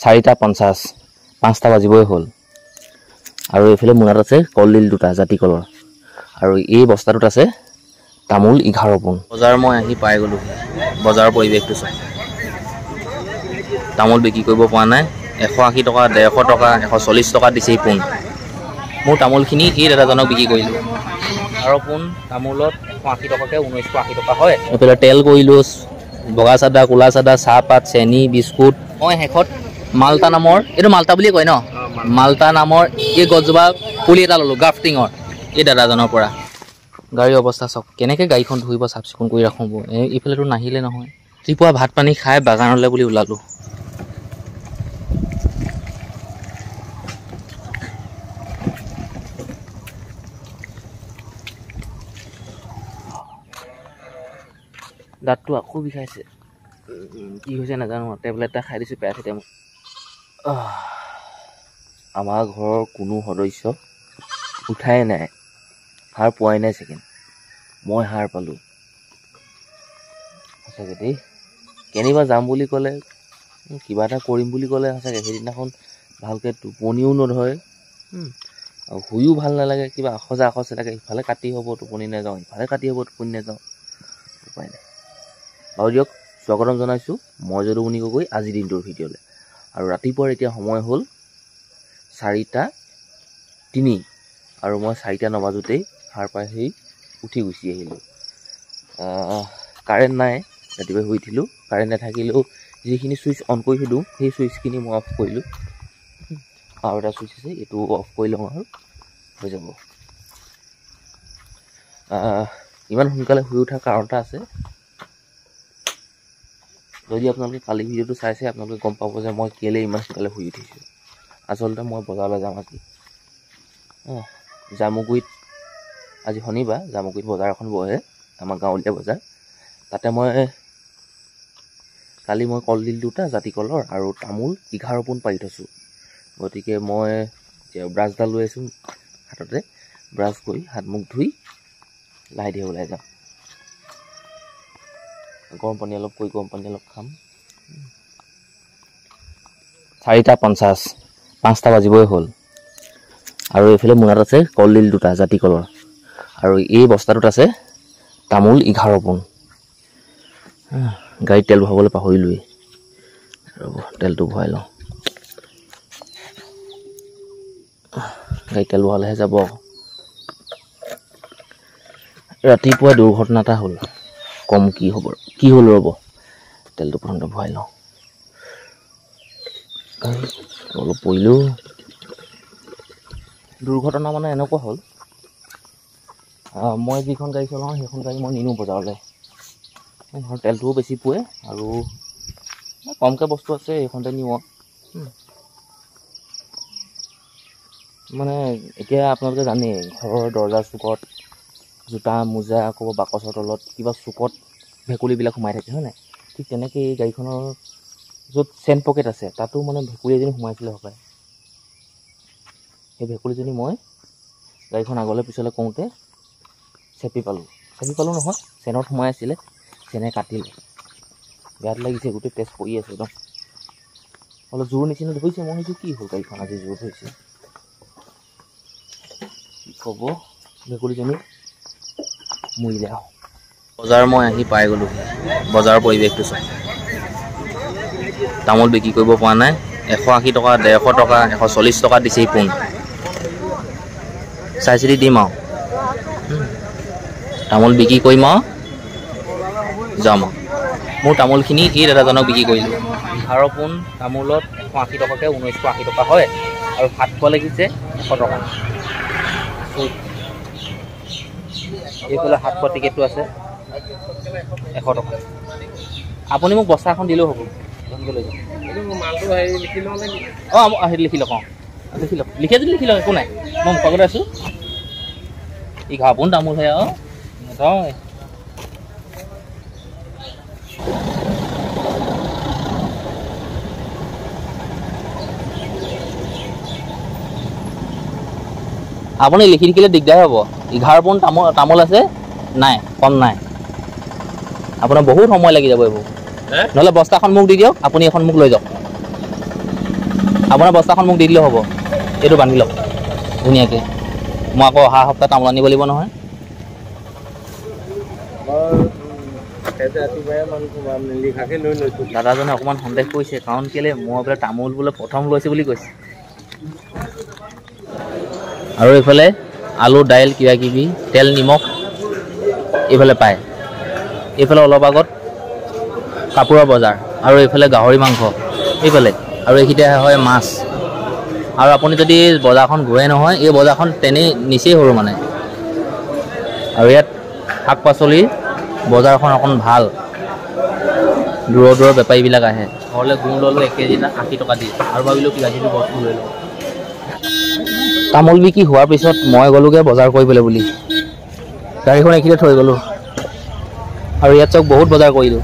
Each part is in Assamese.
4:50 5টা বাজিবই হ'ল আৰু এইফালে মোনাত আছে কলডিল দুটা জাতি কলৰ আৰু এই বস্তাটোত আছে তামোল 11 পোন বজাৰ মই আহি পাই গলো বজাৰৰ পৰিৱেশটো চাই তামোল বিক্ৰী কৰিব পৰা নাই 180 টকা 150 টকা 140 টকা দিছে পোন মোৰ তামোলখিনি এই দাদাজনক বিক্ৰী কৰিলো আৰু পোন তামোলত 180 টকাকে 1980 টকা হয় এইফালে তেল কৰিলো বগা চাদা কোলা চাদা চাহপাত চেনি বিস্কুট মই হেখত মালতা নামৰ এটো মালতা বুলি কয় ন মালতা নামৰ এই গজবা পুলি এটা ললো গ্ৰাফটিংৰ এই দাদাজনৰ পৰা গাড়ীৰ অৱস্থা সব কেনেকৈ গাড়ীখন ধুইব চাফ চিকুণ কৰি ৰাখোঁ এইফালেতো নাহিলে নহয় ৰাতিপুৱা ভাত পানী খাই বাগানলৈ বুলি ওলালোঁ দাঁতটো আকৌ বিষাইছে কি হৈছে নাজানো টেবলেট এটা খাই দিছোঁ পেৰাচিটামল আমাৰ ঘৰৰ কোনো সদস্য উঠাই নাই সাৰ পোৱাই নাই ছেকেণ্ড মই সাৰ পালোঁ সঁচাকৈ দেই কেনিবা যাম বুলি ক'লে কিবা এটা কৰিম বুলি ক'লে সঁচাকৈ সেইদিনাখন ভালকৈ টোপনিও নধৰে আৰু শুইও ভাল নালাগে কিবা আখজা লাগে ইফালে কাটি হ'ব টোপনি নাযাওঁ ইফালে কাটি হ'ব টোপনি নাযাওঁ উপায় নাই বাৰু দিয়ক স্বাগতম জনাইছোঁ মই যদুমণি গগৈ আজিৰ দিনটোৰ ভিডিঅ'লৈ আৰু ৰাতিপুৱাৰ এতিয়া সময় হ'ল 4:03 আৰু মই 4টা নবাজোতেই সাৰ পাই সেই উঠি গুচি আহিলোঁ কাৰেণ্ট নাই ৰাতিপুৱা শুই উঠিলোঁ কাৰেণ্ট নাথাকিলেও যিখিনি ছুইচ অন কৰি থৈ দিওঁ সেই ছুইচখিনি মই অফ কৰিলোঁ আৰু এটা ছুইচ আছে এইটো অফ কৰি লওঁ আৰু হৈ যাব ইমান সোনকালে শুই উঠাৰ কাৰণ এটা আছে যদি আপোনালোকে কালি ভিডিঅ'টো চাইছে আপোনালোকে গম পাব যে মই কেলৈ ইমান সোনকালে শুই উঠিছোঁ আচলতে মই বজাৰলৈ যাম আজি জামুগুৰিত আজি শনিবাৰ জামুগুৰিত বজাৰ এখন বহে আমাৰ গাঁৱলীয়া বজাৰ তাতে কালি মই কলডিল দুটা জাতি কলৰ আৰু তামোল 11 পোন পাৰি থৈছোঁ গতিকে মই ব্ৰাছডাল লৈ আছোঁ হাততে ব্ৰাছ কৰি হাত মুখ ধুই লাহে ধীৰে ওলাই যাম গৰম পানী অলপ কৰি গৰম পানী অলপ খাম 4:50 5টা বাজিবই হ'ল আৰু এইফালে মোনাত আছে কলডিল দুটা জাতি কলৰ আৰু এই বস্তাটোত আছে তামোল 11 পোন গাড়ীত তেল ভৰাবলৈ পাহৰিলোৱেই ৰ'ব তেলটো ভৰাই লওঁ গাড়ীত তেল ভৰালেহে যাব ৰাতিপুৱা দুৰ্ঘটনা এটা হ'ল কম কি হ'ল ৰ'ব তেলটো প্ৰথমতে ভৰাই লওঁ অলপ পৰিলোঁ দুৰ্ঘটনা মানে এনেকুৱা হ'ল মই যিখন গাড়ী চলাওঁ সেইখন গাড়ী মই নিনো বজাৰলৈ তেলটোও বেছি পোৱে আৰু কমকৈ বস্তু আছে এইখনতে নিওঁ মানে এতিয়া আপোনালোকে জানেই ঘৰৰ দৰ্জাৰ চুকত জোতা মোজা আকৌ বাকচৰ তলত কিবা চুকত ভেকুলীবিলাক সোমাই থাকে হয় নাই ঠিক তেনেকৈ এই গাড়ীখনৰ য'ত চেন পকেট আছে তাতো মানে ভেকুলী এজনী সোমাইছিলে হপায় সেই ভেকুলীজনী মই গাড়ীখন আগলৈ পিছলৈ কৰোঁতে চেপি পালোঁ নহয় চেনত সোমাই আছিলে চেনে কাটিলে বেয়াত লাগিছে গোটেই তেজ পৰি আছে একদম অলপ জোৰ নিচিনা ধৰিছে মই ভাবিছোঁ কি হ'ল গাড়ীখন আজি জোৰ ধৰিছে কি ক'ব ভেকুলীজনী মৰিলে আৰু বজাৰ মই আহি পাই গ'লোঁ বজাৰৰ পৰিৱেশটো চাই তামোল বিক্ৰী কৰিব পৰা নাই 180 টকা 150 টকা 140 টকা দিছে পোন চাই চিতি দিম আৰু তামোল বিক্ৰী কৰিম আৰু যাম আৰু মোৰ তামোলখিনি এই দাদাজনক বিক্ৰী কৰিলোঁ 11 পোন তামোলত 180 টকাকৈ 1980 টকা হয় আৰু ভাত খোৱা লাগিছে 100 টকা এইফালে হাত খোৱা টিকেটটো আছে 100 টকা আপুনি মোক বস্তা এখন দিলেও হ'ব লৈ যাম হেৰি লিখি লওক লিখি যদি লিখি লওক একো নাই মই মুখতে আছোঁ 11 পোন তামোল হয় আৰু নহয় আপুনি লিখি থাকিলে দিগদাৰ হ'ব 11 পোন তামোল আছে নাই কম নাই আপোনাৰ বহুত সময় লাগি যাব এইবোৰ নহ'লে বস্তাখন মোক দি দিয়ক আপুনি এখন মোক লৈ যাওক আপোনাৰ বস্তাখন মোক দি দিলেও হ'ব এইটো বান্ধি লওক ধুনীয়াকৈ মই আকৌ অহা সপ্তাহ তামোল আনিব লাগিব নহয় দাদাজনে অকণমান সন্দেহ কৰিছে কাৰণ কেলৈ মই বোলে তামোল বোলে প্ৰথম লৈছোঁ বুলি কৈছে আৰু এইফালে আলু দাইল কিবা কিবি তেল নিমখ এইফালে পায় এইফালে অলপ আগত কাপোৰৰ বজাৰ আৰু এইফালে গাহৰি মাংস এইফালে আৰু এইখিনিতে হয় মাছ আৰু আপুনি যদি বজাৰখন ঘূৰে নহয় এই বজাৰখন তেনেই নিচেই সৰু মানে আৰু ইয়াত শাক পাচলিৰ বজাৰখন অকণ ভাল দূৰৰ দূৰৰ বেপাৰীবিলাক আহে ঘৰলৈ গুড় ল'লোঁ 1 কেজি 80 টকা দি আৰু ভাবিলোঁ কিবা কিবি বস্তু লৈ লওঁ তামোল বিক্ৰী হোৱাৰ পিছত মই গ'লোগৈ বজাৰ কৰিবলৈ বুলি গাড়ীখন এইখিনিতে থৈ গ'লোঁ আৰু ইয়াত চাওক বহুত বজাৰ কৰিলোঁ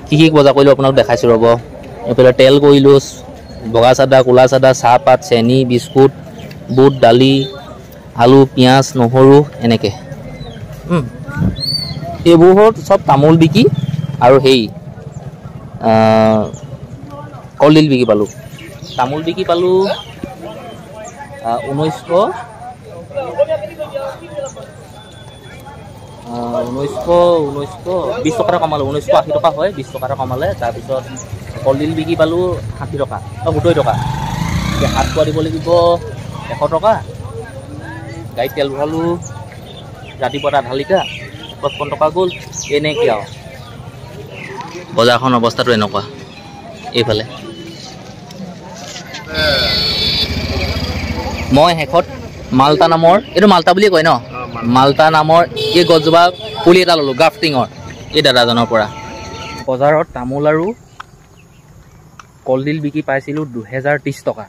কি বজাৰ কৰিলোঁ আপোনাক দেখাইছোঁ ৰ'ব এইফালে তেল কৰিলোঁ বগা চাদা ক'লা চাদা চাহপাত চেনি বিস্কুট বুট দালি আলু পিঁয়াজ নহৰু এনেকৈ এইবোৰ হ'ল চব তামোল বিকি আৰু সেই কলডিল বিকি পালোঁ তামোল বিকি পালোঁ 1920 টকা এটা কমালোঁ 1980 টকা হয় 20 টকা এটা কমালে তাৰপিছত কলডিল বিকি পালোঁ 60 টকা 70 টকা এতিয়া হাত খোৱা দিব লাগিব 100 টকা গাড়ীত তেল ভৰালোঁ ৰাতিপুৱা আধা লিটাৰ 55 টকা গ'ল এনেকৈ আৰু বজাৰখন অৱস্থাটো এনেকুৱা এইফালে মই শেষত মাল্টা নামৰ এইটো মাল্টা বুলিয়ে কয় ন মাল্টা নামৰ এই গছজোপা পুলি এটা ল'লোঁ গ্ৰাফটিঙৰ এই দাদাজনৰ পৰা বজাৰত তামোল আৰু কলডিল বিকি পাইছিলোঁ 2030 টকা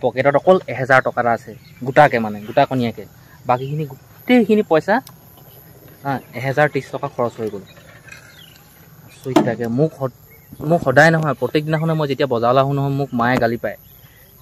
পকেটত অকল 1000 টকা এটা আছে গোটাকৈ মানে গোটাকণীয়াকৈ বাকীখিনি গোটেইখিনি পইচা 1030 টকা খৰচ হৈ গ'ল আচৰিতাকৈ মোক সদায় নহয় প্ৰত্যেক দিনাখনে মই যেতিয়া বজাৰলৈ আহোঁ নহয় মোক মায়ে গালি পায়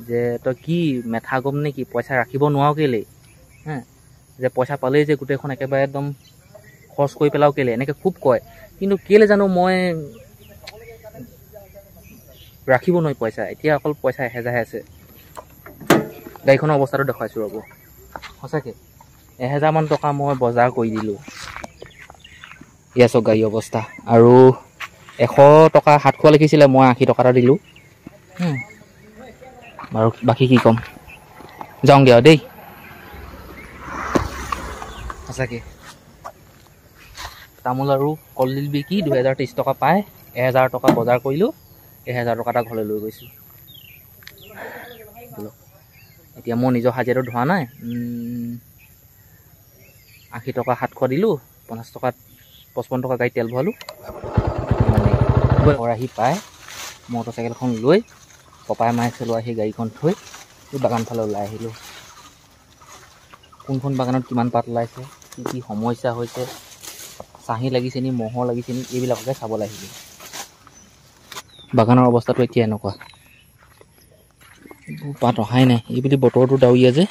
যে তই কি মেথা গম নে কি পইচা ৰাখিব নোৱাৰো কেলৈ যে পইচা পালেই যে গোটেইখন একেবাৰে একদম খৰচ কৰি পেলাও কেলৈ এনেকৈ খুব কয় কিন্তু কেলৈ জানো মই ৰাখিব নোৱাৰি পইচা এতিয়া অকল পইচা 1000 আছে গাড়ীখনৰ অৱস্থাটো দেখুৱাইছোঁ ৰ'ব সঁচাকৈ 1000 মান টকা মই বজাৰ কৰি দিলোঁ ইয়া চাওক গাড়ী অৱস্থা আৰু 100 টকা হাত খোৱা লিখিছিলে মই 80 টকা এটা দিলোঁ বাৰু বাকী কি ক'ম যাওঁগৈ আৰু দেই সঁচাকৈ তামোল আৰু কলডিল বিকি 2030 টকা পাই 1000 টকা বজাৰ কৰিলোঁ 1000 টকা এটা ঘৰলৈ লৈ গৈছোঁ এতিয়া মোৰ নিজৰ হাজিৰাটো ধোৱা নাই 80 টকা হাত খোৱা দিলোঁ 50 টকাত 55 টকা গাড়ীত তেল ভৰালোঁ ঘৰ আহি পাই মটৰচাইকেলখন লৈ পপাই মায়ে চলোৱা সেই গাড়ীখন থৈ বাগান ফালে ওলাই আহিলোঁ কোনখন বাগানত কিমান পাত ওলাইছে কি কি সমস্যা হৈছে চাহী লাগিছে নি মহৰ লাগিছে নি এইবিলাককে চাবলৈ আহিলোঁ বাগানৰ অৱস্থাটো এতিয়া এনেকুৱা পাত অহাই নাই এইবুলি বতৰটো ডাৱৰীয়া যে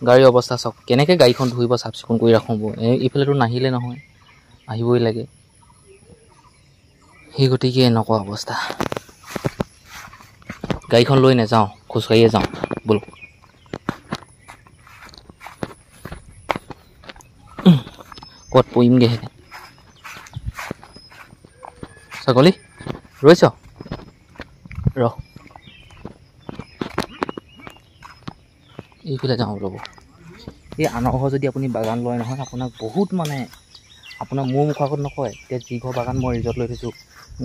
গাড়ীৰ অৱস্থা চাওক কেনেকৈ গাড়ীখন ধুইব চাফ চিকুণ কৰি ৰাখোঁ এইফালেতো নাহিলে নহয় আহিবই লাগে সেই গতিকে এনেকুৱা অৱস্থা গাড়ীখন লৈ নাযাওঁ খোজকাঢ়িয়ে যাওঁ বোলো ক'ত পৰিমগৈহে ছাগলী ৰৈছ ৰ এইফালে যাওঁ ৰ'ব এই আনৰ ঘৰ যদি আপুনি বাগান লয় নহয় আপোনাক বহুত মানে আপোনাৰ মোৰ মুখৰ আগত নকয় এতিয়া যি ঘৰ বাগান মই ৰিজৰ্ট লৈ থৈছোঁ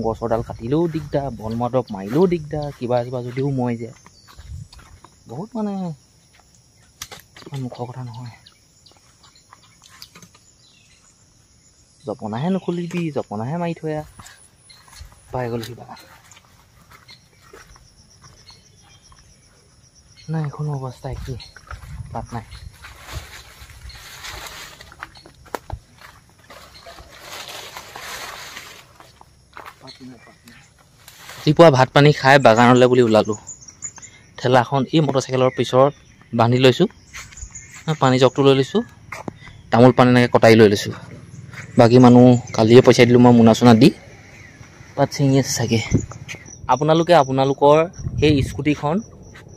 গছৰডাল কাটিলেও দিগদাৰ বন মৰা মাৰিলেও দিগদাৰ কিবা যদিও মই যে বহুত মানে মুখৰ কথা নহয় জপনাহে নুখুলিবি জপনাহে মাৰি থৈ পাই গ'ল কিবা নাই এখনো অৱস্থা একেই পাত নাই ৰাতিপুৱা ভাত পানী খাই বাগানলৈ বুলি ওলালোঁ ঠেলাখন এই মটৰচাইকেলৰ পিছত বান্ধি লৈছোঁ পানী জগটো লৈ লৈছোঁ তামোল পানী এনেকৈ কটাই লৈ লৈছোঁ বাকী মানুহ কালিয়ে পইচা দিলোঁ মই মোনা চোনা দি পাত ছিঙি আছে চাগে। আপোনালোকে আপোনালোকৰ সেই স্কুটিখন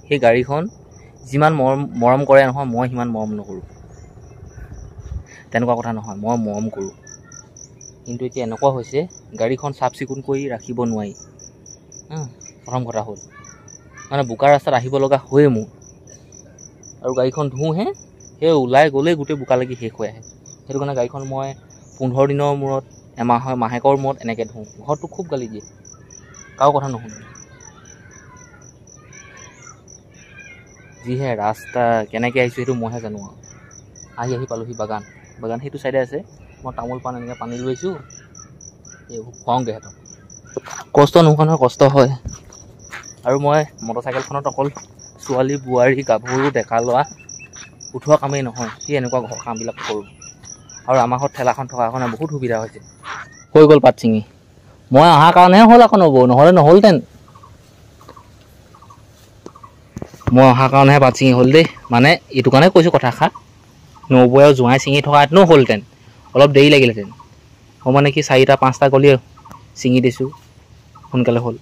সেই গাড়ীখন যিমান মৰম কৰে নহয়, মই সিমান মৰম নকৰোঁ। তেনেকুৱা কথা নহয়, মই মৰম কৰোঁ। কিন্তু এতিয়া এনেকুৱা হৈছে গাড়ীখন চাফ চিকুণ কৰি ৰাখিব নোৱাৰি। প্ৰথম কথা হ'ল মানে বোকা ৰাস্তাত আহিব লগা হয়ে মোৰ, আৰু গাড়ীখন ধোঁহে সেই ওলাই গ'লেই গোটেই বোকা লাগি শেষ হৈ আহে। সেইটো কাৰণে গাড়ীখন মই 15 দিনৰ মূৰত, মাহেকৰ মূৰত এনেকৈ ধোওঁ। ঘৰটো খুব গালি দিয়ে, কাৰো কথা নুশুনে। যিহে ৰাস্তা কেনেকৈ আহিছোঁ সেইটো মইহে জানো আৰু। আহি পালোহি বাগান সেইটো চাইডে আছে। মই তামোল পাণ এনেকৈ পানী লৈছোঁ, এইবোৰ খুৱাওঁগৈ সিহঁতক। কষ্ট নোহোৱা নহয়, কষ্ট হয়। আৰু মই মটৰচাইকেলখনত অকল ছোৱালী বোৱাৰী গাভৰু ডেকা ল'ৰা উঠোৱা কামেই নহয়, সেই এনেকুৱা ঘৰ কামবিলাক কৰোঁ। আৰু আমাৰ ঘৰত ঠেলাখন থকাৰ কাৰণে বহুত সুবিধা হৈছে। হৈ গ'ল পাত ছিঙি, মই অহাৰ কাৰণেহে হ'ল আকৌ নহ'লে নহ'লহেঁতেন। মই অহাৰ কাৰণেহে পাত ছিঙি হ'ল দেই। মানে এইটো কাৰণে কৈছোঁ কথাষাৰ, নবৌ আৰু জোঁৱাই ছিঙি থকা হেঁতেনো হ'লহেঁতেন, অলপ দেৰি লাগিলহেঁতেন। মই মানে কি 4টা 5টা গলি ছিঙি দিছোঁ, সোনকালে হ'ল।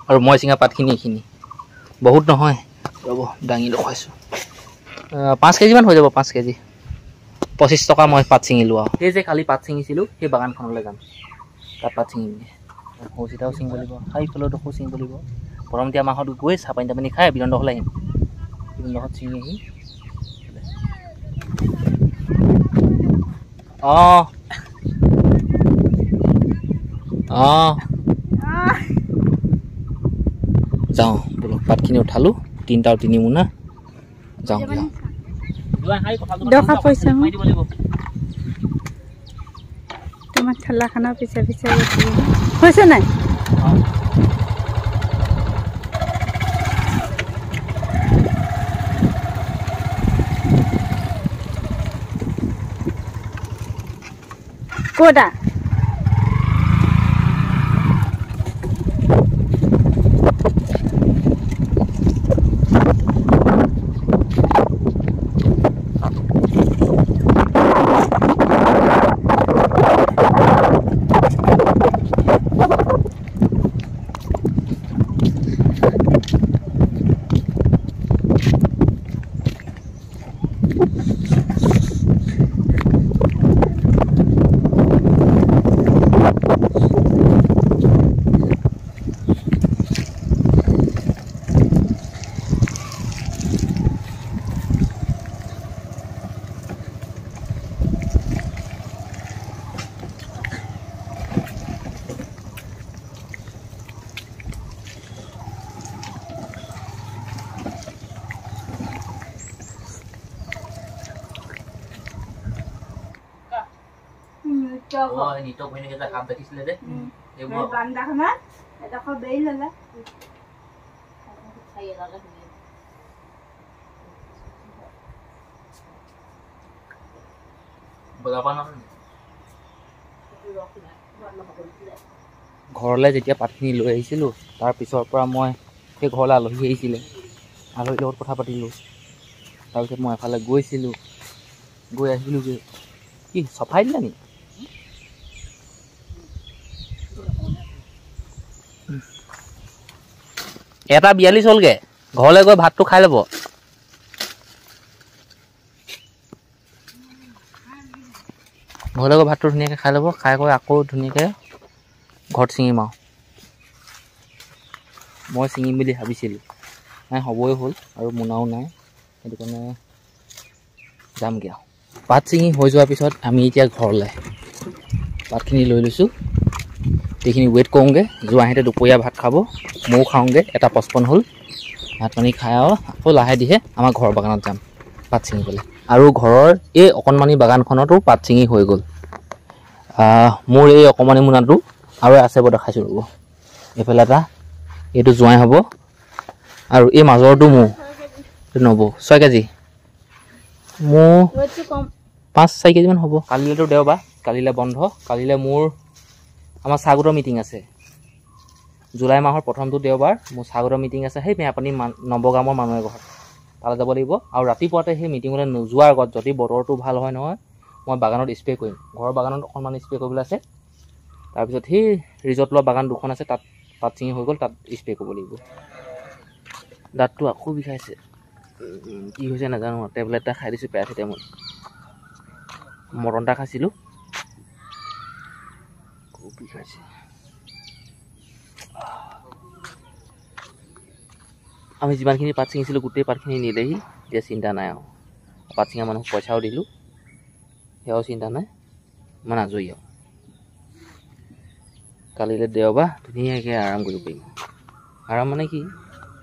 আৰু মই ছিঙা পাতখিনি এইখিনি বহুত নহয়, ৰ'ব দাঙি দেখুৱাইছোঁ। 5 কেজিমান হৈ যাব, 5 কেজি। 25 টকা মই পাত ছিঙিলোঁ আৰু। সেই যে কালি পাত ছিঙিছিলোঁ সেই বাগানখনলৈ যাম, তাত পাত ছিঙিমগৈ। সৌচিতাও ছিঙিব লাগিব, সেইফালেও ডোখৰ ছিঙিব লাগিব। প্ৰথমতে আমাৰ ঘৰত গৈ চাহ পানী তাপানী খাই বিনন্দ ঘৰলৈ আহিম। বিনন্দ ঘৰত ছিঙি আহি যাওঁ বোলো। পাতখিনি উঠালোঁ, 3টা আৰু 3 মোনা। যাওঁ তোমার ঠেলা খানা পিছে পিছে হৈছে নাই? কোটা কাম দেখিছিলে যে বান্দাখনত এডোখৰ বেৰি ল'লে। ঘৰলৈ যেতিয়া পাতখিনি লৈ আহিছিলোঁ, তাৰ পিছৰ পৰা মই সেই ঘৰলৈ আলহী আহিছিলে, আলহীৰ লগত কথা পাতিলোঁ। তাৰপিছত মই এফালে গৈ আহিলোঁগৈ। কি চফাই দিলা নি? এটা 42 হ'লগৈ। ঘৰলৈ গৈ ভাতটো খাই ল'ব। ঘৰলৈ গৈ ভাতটো ধুনীয়াকৈ খাই ল'ব, খাই গৈ আকৌ ধুনীয়াকৈ ঘৰত ছিঙিম আৰু। মই ছিঙিম বুলি ভাবিছিলোঁ, নাই হ'বই হ'ল আৰু মোনাও নাই, সেইটো কাৰণে যামগৈ আৰু। পাত ছিঙি হৈ যোৱাৰ পিছত আমি এতিয়া ঘৰলৈ পাতখিনি লৈ লৈছোঁ। এইখিনি ৱেইট কৰোঁগৈ। জোঁৱাইহঁতে দুপৰীয়া ভাত খাব, ময়ো খাওঁগৈ। 1টা 55 হ'ল। ভাত পানী খাই আৰু আকৌ লাহে দিহে আমাৰ ঘৰৰ বাগানত যাম পাত ছিঙিবলৈ। আৰু ঘৰৰ এই অকণমানি বাগানখনতো পাত ছিঙি হৈ গ'ল। মোৰ এই অকণমানি মোনাটো আৰু আছে, মই দেখাইছোঁ ৰ'ব। এইফালে এটা, এইটো জোঁৱাই হ'ব, আৰু এই মাজৰটো মোৰ, এইটো নবৌ। 6 কেজি মোৰ 5-4 কেজিমান হ'ব। কালিলৈতো দেওবাৰ, কালিলৈ বন্ধ। কালিলৈ আমাৰ চাহগোটৰ মিটিং আছে। জুলাই মাহৰ প্ৰথমটো দেওবাৰ মোৰ চাহগোটৰ মিটিং আছে, সেই মেৰাপানী নৱগামৰ মানুহ এঘৰত। তালৈ যাব লাগিব। আৰু ৰাতিপুৱাতে সেই মিটিঙলৈ নোযোৱাৰ আগত যদি বতৰটো ভাল হয় নহয়, মই বাগানত স্প্ৰে কৰিম। ঘৰৰ বাগানত অকণমান স্প্ৰে কৰিবলৈ আছে, তাৰপিছত সেই ৰিজৰ্ট লোৱা বাগান দুখন আছে তাত পাত ছিঙি হৈ গ'ল তাত স্প্ৰে কৰিব লাগিব দাঁতটো আকৌ বিষাইছে কি হৈছে নাজানো টেবলেট এটা খাই দিছোঁ পেৰাচিটামল মটন এটা খাইছিলোঁ খুব বিষাইছে আমি যিমানখিনি পাত ছিঙিছিলোঁ গোটেই পাতখিনি নিলেহি এতিয়া চিন্তা নাই আৰু পাত ছিঙা মানুহক পইচাও দিলোঁ সেয়াও চিন্তা নাই মানে আজৰি আৰু কালিলৈ দেওবাৰ ধুনীয়াকৈ আৰাম কৰিব পাৰিম আৰাম মানে কি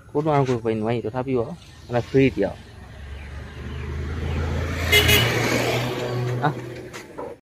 ক'তো আৰাম কৰিব পাৰিম নোৱাৰি তথাপিও আৰু মানে ফ্ৰী এতিয়া আৰু